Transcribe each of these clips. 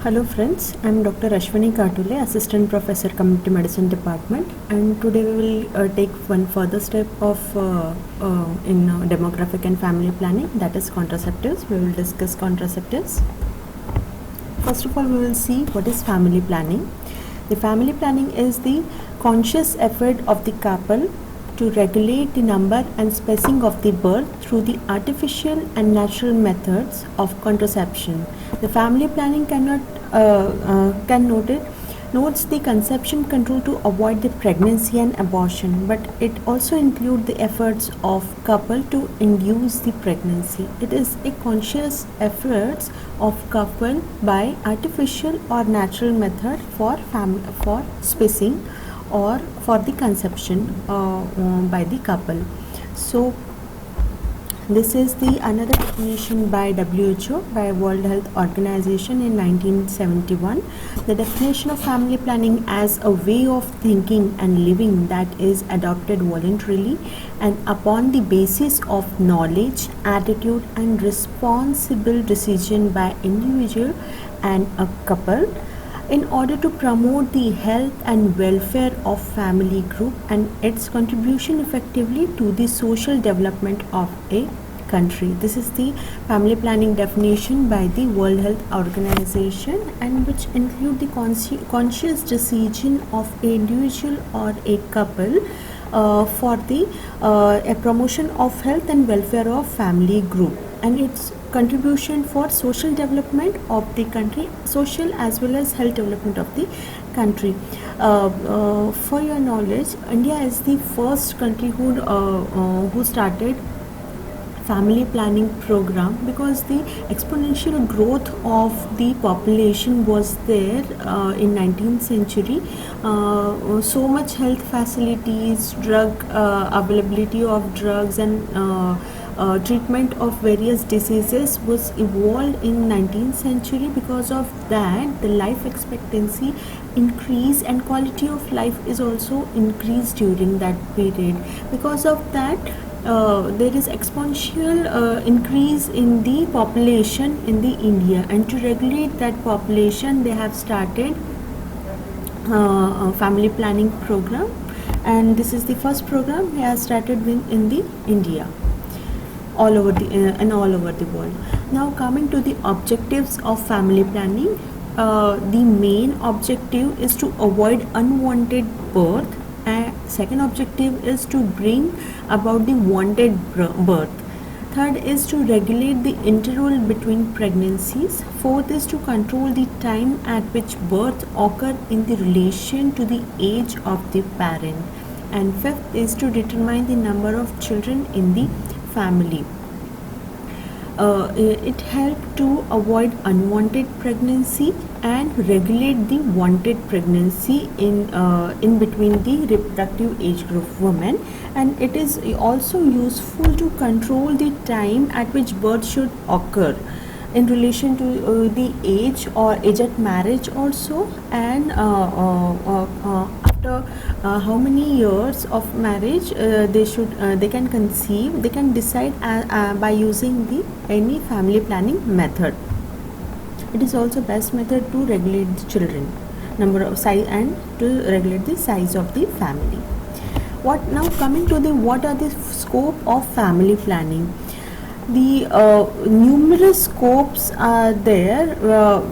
Hello friends, I am Dr. Ashwini Katule, Assistant Professor, Community Medicine Department, and today we will take one further step of in demographic and family planning, that is contraceptives. We will discuss contraceptives. First of all, we will see what is family planning. The family planning is the conscious effort of the couple to regulate the number and spacing of the birth through the artificial and natural methods of contraception. The family planning notes the conception control to avoid the pregnancy and abortion, but it also includes the efforts of couple to induce the pregnancy. It is a conscious efforts of couple by artificial or natural method for spacing or for the conception by the couple. So this is the another definition by WHO, by World Health Organization in 1971. The definition of family planning as a way of thinking and living that is adopted voluntarily and upon the basis of knowledge, attitude and responsible decision by individual and a couple in order to promote the health and welfare of family group and its contribution effectively to the social development of a country. This is the family planning definition by the World Health Organization, and which include the conscious decision of an individual or a couple for the a promotion of health and welfare of family group and its contribution for social development of the country, social as well as health development of the country. For your knowledge, India is the first country who started family planning program because the exponential growth of the population was there in 19th century. So much health facilities, drug availability of drugs and treatment of various diseases was evolved in 19th century. Because of that, the life expectancy increased and quality of life is also increased during that period. Because of that, there is exponential increase in the population in the India, and to regulate that population they have started a family planning program, and this is the first program we have started in the India all over the world. Now coming to the objectives of family planning, the main objective is to avoid unwanted birth, and second objective is to bring about the wanted birth. Third is to regulate the interval between pregnancies. Fourth is to control the time at which birth occur in the relation to the age of the parent. And fifth is to determine the number of children in the family. It helps to avoid unwanted pregnancy and regulate the wanted pregnancy in between the reproductive age group women, and it is also useful to control the time at which birth should occur in relation to the age or age at marriage also, and after how many years of marriage they can conceive, they can decide by using the any family planning method. It is also best method to regulate the children number of size and to regulate the size of the family. What now coming to the what are the scope of family planning? The numerous scopes are there,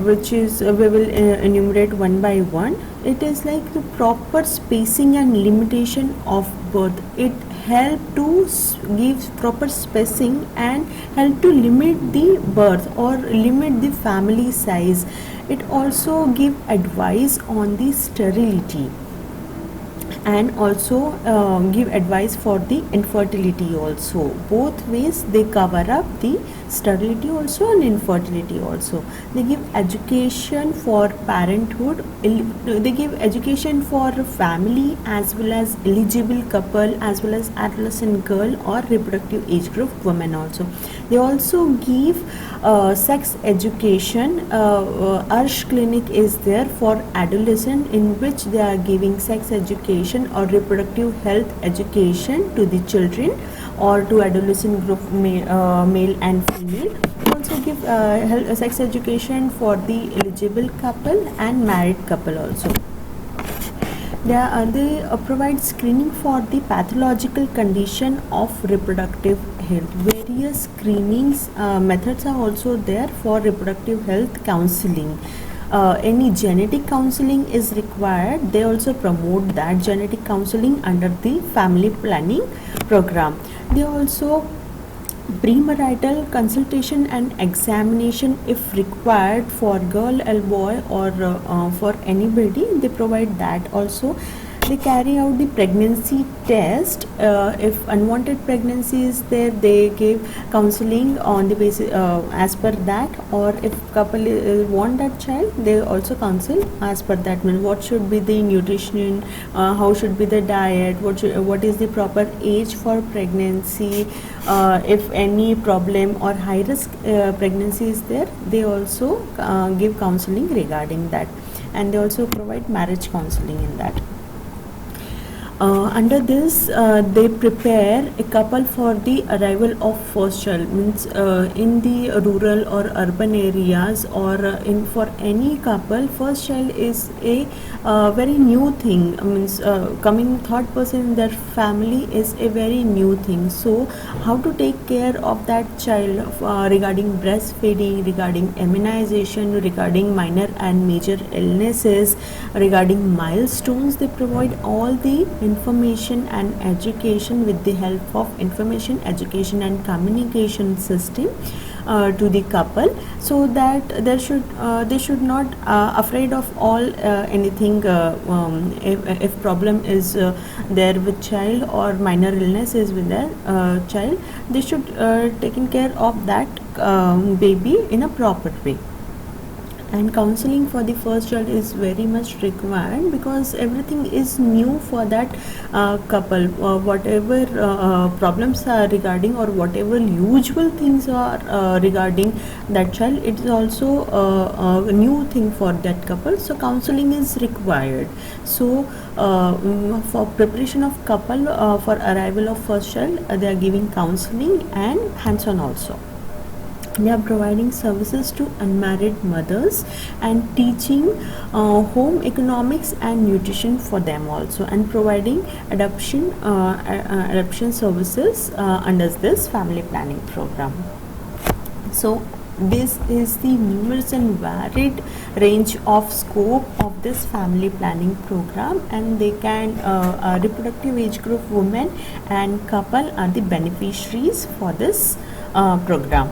which is we will enumerate one by one. It is like the proper spacing and limitation of birth. It help to give proper spacing and help to limit the birth or limit the family size. It also give advice on the sterility and also give advice for the infertility also. Both ways they cover up the sterility also and infertility also. They give education for parenthood, they give education for family as well as eligible couple as well as adolescent girl or reproductive age group women also. They also give sex education. Arsh clinic is there for adolescent, in which they are giving sex education or reproductive health education to the children or to adolescent group male and female. also give sex education for the eligible couple and married couple also. They provide screening for the pathological condition of reproductive health. Various screenings methods are also there for reproductive health counseling. Any genetic counseling is required, they also promote that genetic counseling under the family planning program. They also premarital consultation and examination if required for girl or boy, or for anybody, they provide that also. They carry out the pregnancy test. If unwanted pregnancy is there, they give counseling on the basis as per that, or if couple want that child, they also counsel as per that. Means what should be the nutrition, how should be the diet, what is the proper age for pregnancy, if any problem or high risk pregnancy is there, they also give counseling regarding that, and they also provide marriage counseling in that. Under this, they prepare a couple for the arrival of first child. Means in the rural or urban areas, or for any couple, first child is a very new thing. Means coming third person in their family is a very new thing. So how to take care of that child regarding breastfeeding, regarding immunization, regarding minor and major illnesses, regarding milestones, they provide all the information and education with the help of information, education and communication system to the couple, so that they should not afraid of all anything. If problem is there with child, or minor illness is with their child, they should taken care of that baby in a proper way. And counseling for the first child is very much required, because everything is new for that couple. Whatever problems are regarding, or whatever usual things are regarding that child, it is also a new thing for that couple. So counseling is required. So for preparation of couple for arrival of first child, they are giving counseling and hands-on also. They are providing services to unmarried mothers and teaching home economics and nutrition for them also, and providing adoption services under this family planning program. So this is the numerous and varied range of scope of this family planning program, and they can reproductive age group women and couple are the beneficiaries for this program.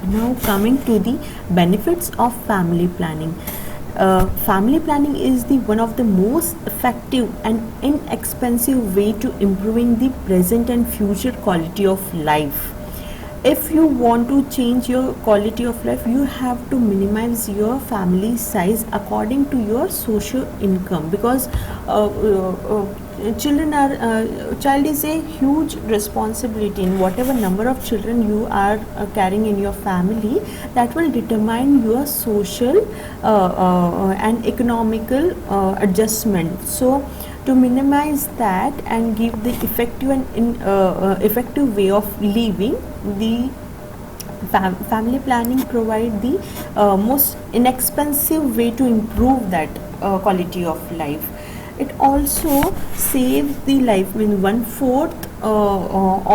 Now coming to the benefits of family planning. Family planning is the one of the most effective and inexpensive way to improving the present and future quality of life. If you want to change your quality of life, you have to minimize your family size according to your social income, because child is a huge responsibility. In whatever number of children you are carrying in your family, that will determine your social and economical adjustment. So to minimize that and give the effective and effective way of living, the family planning provide the most inexpensive way to improve that quality of life. It also saves the life. I mean, 1/4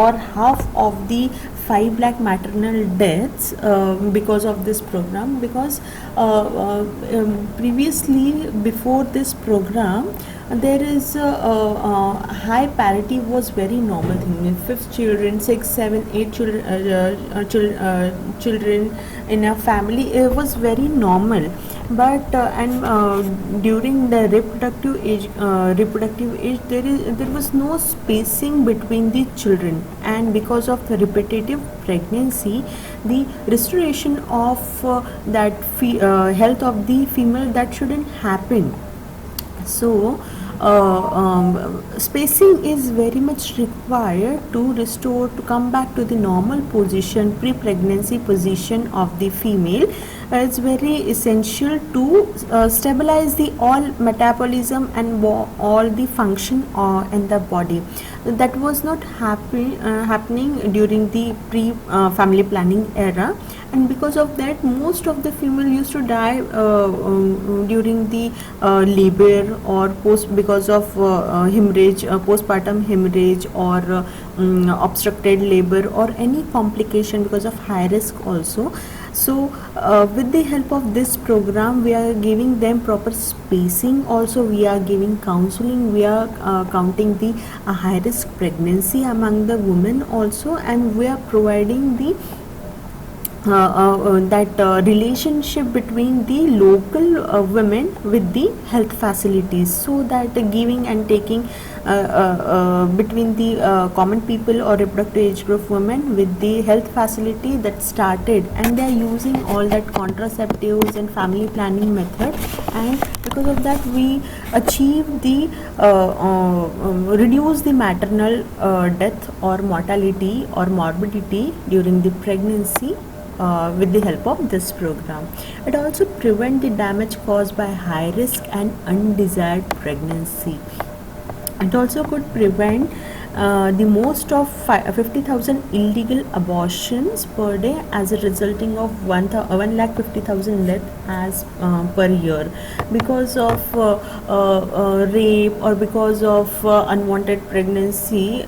or half of the 5 lakh maternal deaths because of this program, because previously before this program there is high parity was very normal thing. 5th children, 6, 7, 8 children in a family, it was very normal. But during the reproductive age, there was no spacing between the children, and because of the repetitive pregnancy, the restoration of that health of the female, that shouldn't happen. So spacing is very much required to restore, to come back to the normal position, pre-pregnancy position of the female, It's very essential to stabilize the all metabolism and all the function in the body. That was not happening during the pre family planning era, and because of that most of the female used to die during the labor or post, because of hemorrhage, postpartum hemorrhage, or obstructed labor, or any complication because of high risk also. So with the help of this program we are giving them proper spacing, also we are giving counseling, we are counting the high risk pregnancy among the women also, and we are providing the relationship between the local women with the health facilities, so that giving and taking between the common people or reproductive age group women with the health facility that started, and they are using all that contraceptives and family planning method, and because of that we achieve the reduce the maternal death or mortality or morbidity during the pregnancy with the help of this program. It also prevent the damage caused by high risk and undesired pregnancy. It also could prevent the most of 50,000 illegal abortions per day, as a resulting of 1,50,000 deaths as per year because of rape or because of unwanted pregnancy.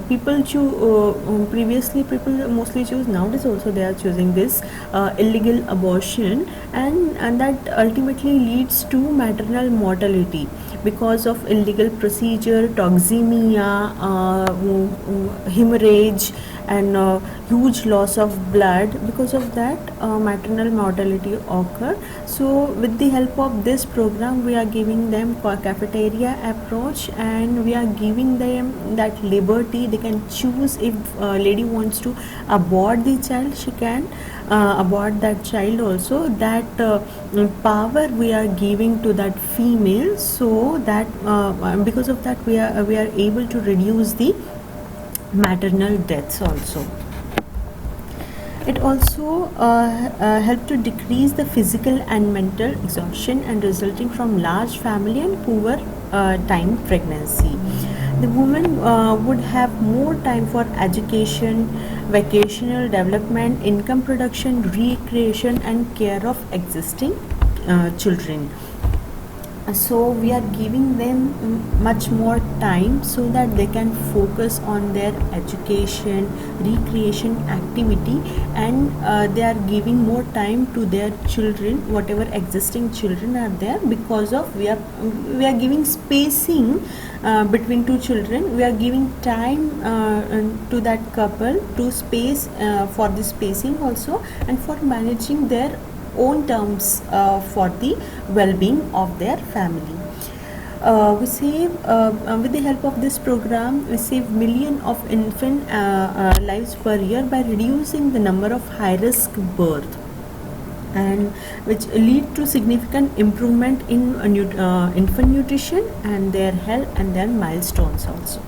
People choose previously people mostly choose, nowadays also they are choosing this illegal abortion, and that ultimately leads to maternal mortality because of illegal procedure, toxemia, hemorrhage, and huge loss of blood. Because of that maternal mortality occur. So with the help of this program we are giving them cafeteria approach, and we are giving them that liberty. They can choose, if lady wants to abort the child, she can abort that child also. That power we are giving to that female, so that because of that we are able to reduce the maternal deaths also. It also help to decrease the physical and mental exhaustion and resulting from large family and poor time pregnancy. The woman would have more time for education, vocational development, income production, recreation, and care of existing children. So we are giving them much more time so that they can focus on their education, recreation activity, and they are giving more time to their children, whatever existing children are there, because of we are giving spacing between two children. We are giving time to that couple to space for the spacing also, and for managing their own terms for the well-being of their family. We save with the help of this program we save millions of infant lives per year by reducing the number of high-risk birth, and which lead to significant improvement in infant nutrition and their health and their milestones also.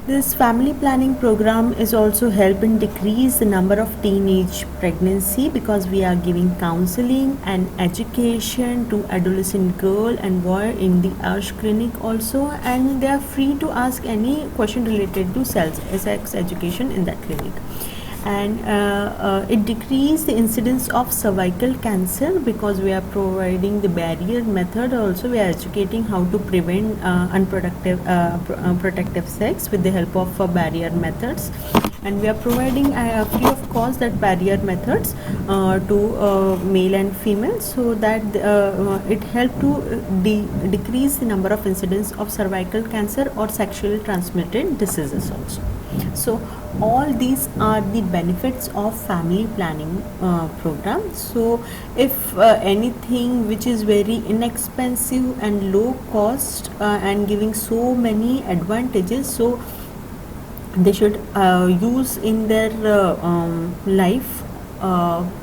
This family planning program is also helping decrease the number of teenage pregnancy, because we are giving counseling and education to adolescent girl and boy in the ARSH clinic also, and they are free to ask any question related to sex education in that clinic. And it decreases the incidence of cervical cancer, because we are providing the barrier method also. We are educating how to prevent unprotective protective sex with the help of barrier methods, and we are providing free of cost that barrier methods to male and female, so that it help to decrease the number of incidence of cervical cancer or sexually transmitted diseases also. So all these are the benefits of family planning program. So if anything which is very inexpensive and low cost and giving so many advantages, so they should use in their life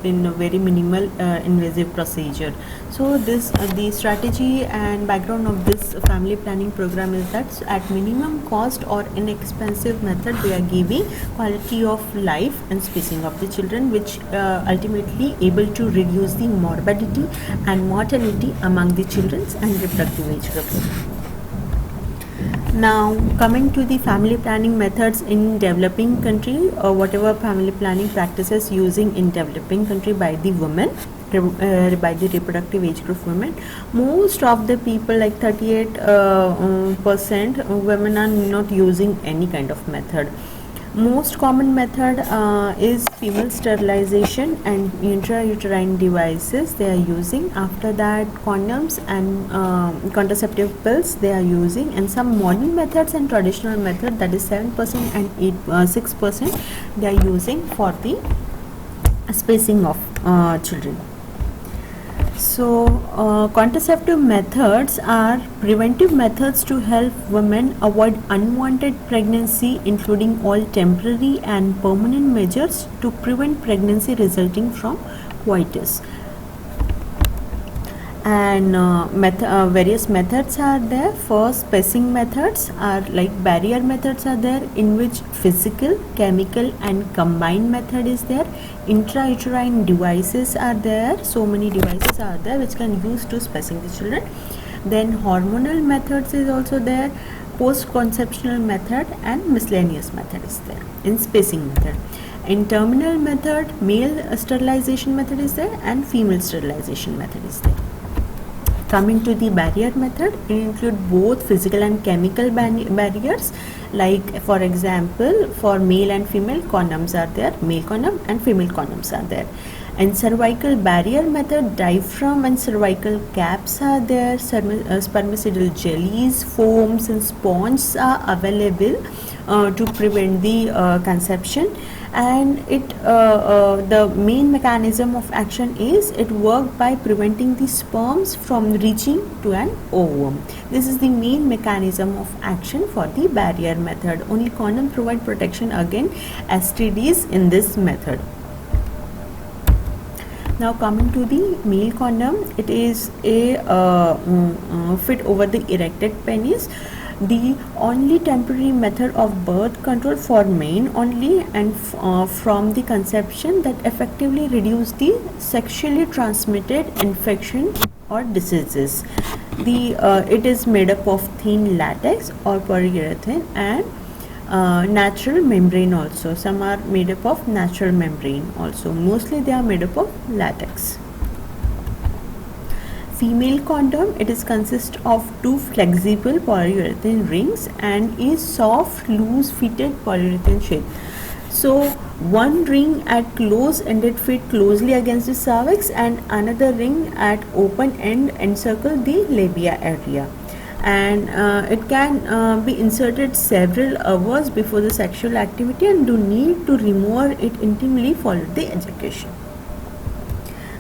in a very minimal invasive procedure. So this the strategy and background of this family planning program is that at minimum cost or inexpensive method they are giving quality of life and spacing of the children, which ultimately able to reduce the morbidity and mortality among the children and reproductive age group. Now coming to the family planning methods in developing country, or whatever family planning practices using in developing country by the women, by the reproductive age group women, most of the people like 38% women are not using any kind of method. Most common method is female sterilization and intrauterine devices they are using. After that, condoms and contraceptive pills they are using, and some modern methods and traditional method, that is 7% and 6% they are using for the spacing of children. So contraceptive methods are preventive methods to help women avoid unwanted pregnancy, including all temporary and permanent measures to prevent pregnancy resulting from coitus. And various methods are there. For spacing methods are like barrier methods are there, in which physical, chemical and combined method is there. Intrauterine devices are there, so many devices are there which can use to spacing the children. Then hormonal methods is also there, post-conceptional method and miscellaneous method is there in spacing method. In terminal method, male sterilization method is there and female sterilization method is there. Coming to the barrier method, it include both physical and chemical barriers, like for example for male and female condoms are there, male condom and female condoms are there. And cervical barrier method, diaphragm and cervical caps are there, spermicidal jellies, foams and sponges are available to prevent the conception. And it the main mechanism of action is it works by preventing the sperms from reaching to an ovum. This is the main mechanism of action for the barrier method. Only condom provide protection against STDs in this method. Now coming to the male condom, it is a fit over the erected penis, the only temporary method of birth control for men only, and from the conception that effectively reduce the sexually transmitted infection or diseases. It is made up of thin latex or polyurethane and natural membrane also. Some are made up of natural membrane also. Mostly they are made up of latex. Female condom, it is consist of two flexible polyurethane rings and is soft loose fitted polyurethane shape. So one ring at close ended fit closely against the cervix and another ring at open end encircle the labia area, and it can be inserted several hours before the sexual activity and do need to remove it intimately follow the ejaculation.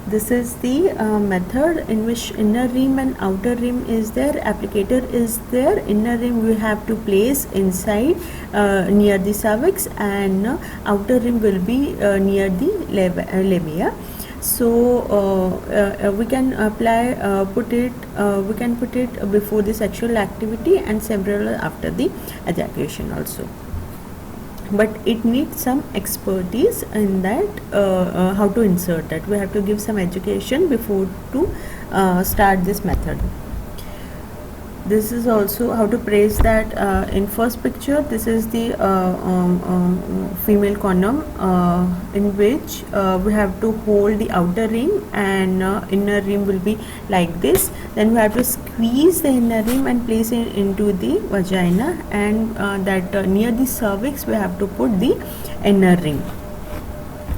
This is the method in which inner rim and outer rim is there, applicator is there. Inner rim we have to place inside near the cervix, and outer rim will be near the labia. So we can apply we can put it before the sexual activity and several after the ejaculation also. But it needs some expertise in that how to insert that. We have to give some education before to start this method. This is also how to place that. In first picture, this is the female condom in which we have to hold the outer ring and inner rim will be like this. Then we have to squeeze the inner rim and place it into the vagina, and that near the cervix we have to put the inner ring.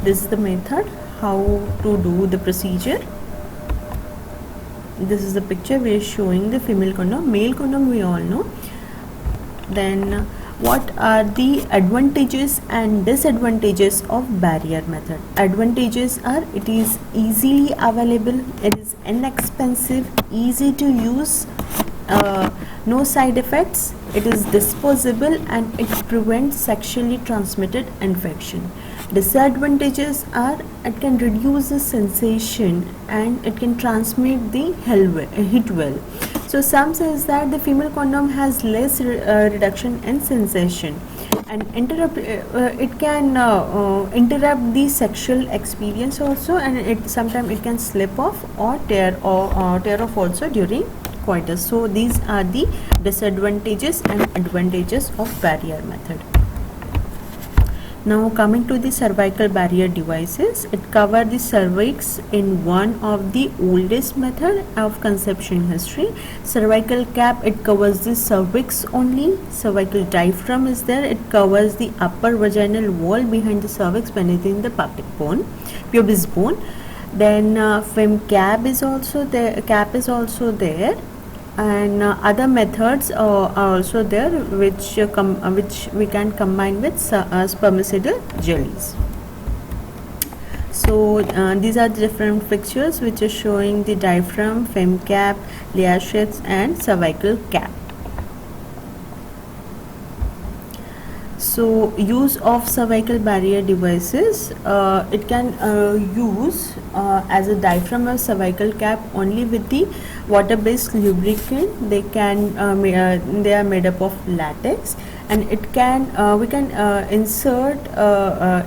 This is the method how to do the procedure. This is the picture we are showing the female condom. Male condom we all know. Then what are the advantages and disadvantages of barrier method? Advantages are it is easily available, it is inexpensive, easy to use, no side effects, it is disposable, and it prevents sexually transmitted infection. Disadvantages are it can reduce the sensation and it can transmit the heat well. So some says that the female condom has less reduction in sensation and it can interrupt the sexual experience also, and it sometimes it can slip off or tear off also during coitus. So these are the disadvantages and advantages of barrier method. Now coming to the cervical barrier devices, it covers the cervix in one of the oldest method of conception history. Cervical cap, it covers the cervix only. Cervical diaphragm is there, it covers the upper vaginal wall behind the cervix beneath the pubis bone. Then fem cap is also there, and other methods are also there which we can combine with spermicidal jellies. So these are the different fixtures which are showing the diaphragm, fem cap, Liaschetz and cervical cap. So use of cervical barrier devices, it can use as a diaphragm or cervical cap only with the water-based lubricant. They are made up of latex, and it can we can insert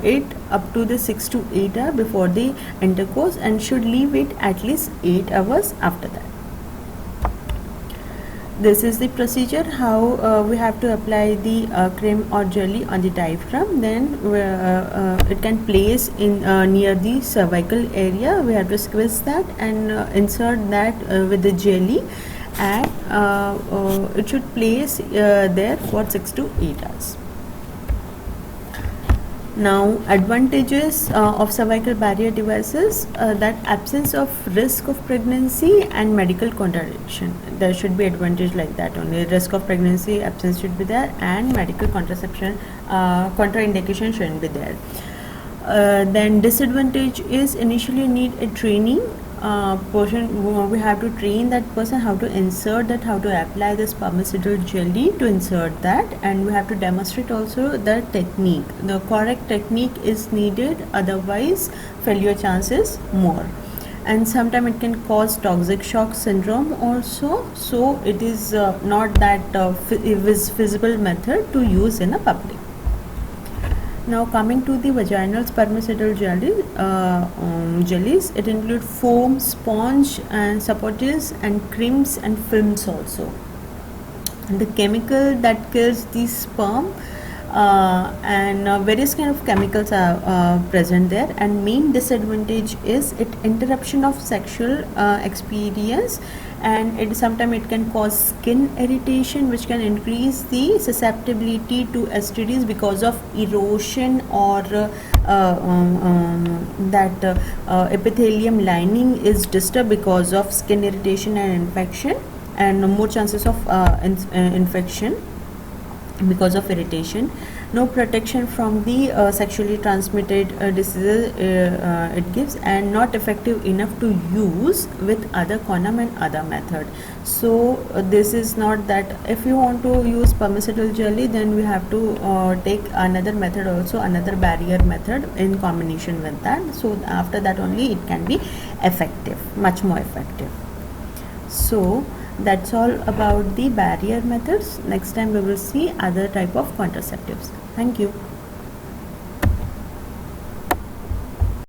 it up to the 6 to 8 hours before the intercourse, and should leave it at least 8 hours after that. This is the procedure how we have to apply the cream or jelly on the diaphragm. Then it can place in near the cervical area. We have to squeeze that and insert that with the jelly, and it should place there for 6 to 8 hours. Now advantages of cervical barrier devices, that absence of risk of pregnancy and medical contraception. There should be advantage like that only. Risk of pregnancy absence should be there, and medical contraception contraindication shouldn't be there. Then disadvantage is initially need a training person. We have to train that person how to insert that, how to apply the spermicidal jelly to insert that, and we have to demonstrate also the technique. The correct technique is needed, otherwise failure chances more. And sometimes it can cause toxic shock syndrome also, so it is not that feasible method to use in a public. Now coming to the vaginal spermicidal jellies, it include foam, sponge and supporters and creams and films also. And the chemical that kills the sperm and various kind of chemicals are present there, and main disadvantage is it interruption of sexual experience, and it sometimes it can cause skin irritation, which can increase the susceptibility to STDs because of erosion or that epithelium lining is disturbed because of skin irritation and infection, and more chances of infection because of irritation. No protection from the sexually transmitted diseases it gives, and not effective enough to use with other condom and other method. So this is not that if you want to use spermicidal jelly, then we have to take another method also, another barrier method in combination with that. So after that only it can be effective, much more effective. So that's all about the barrier methods. Next time we will see other type of contraceptives. Thank you.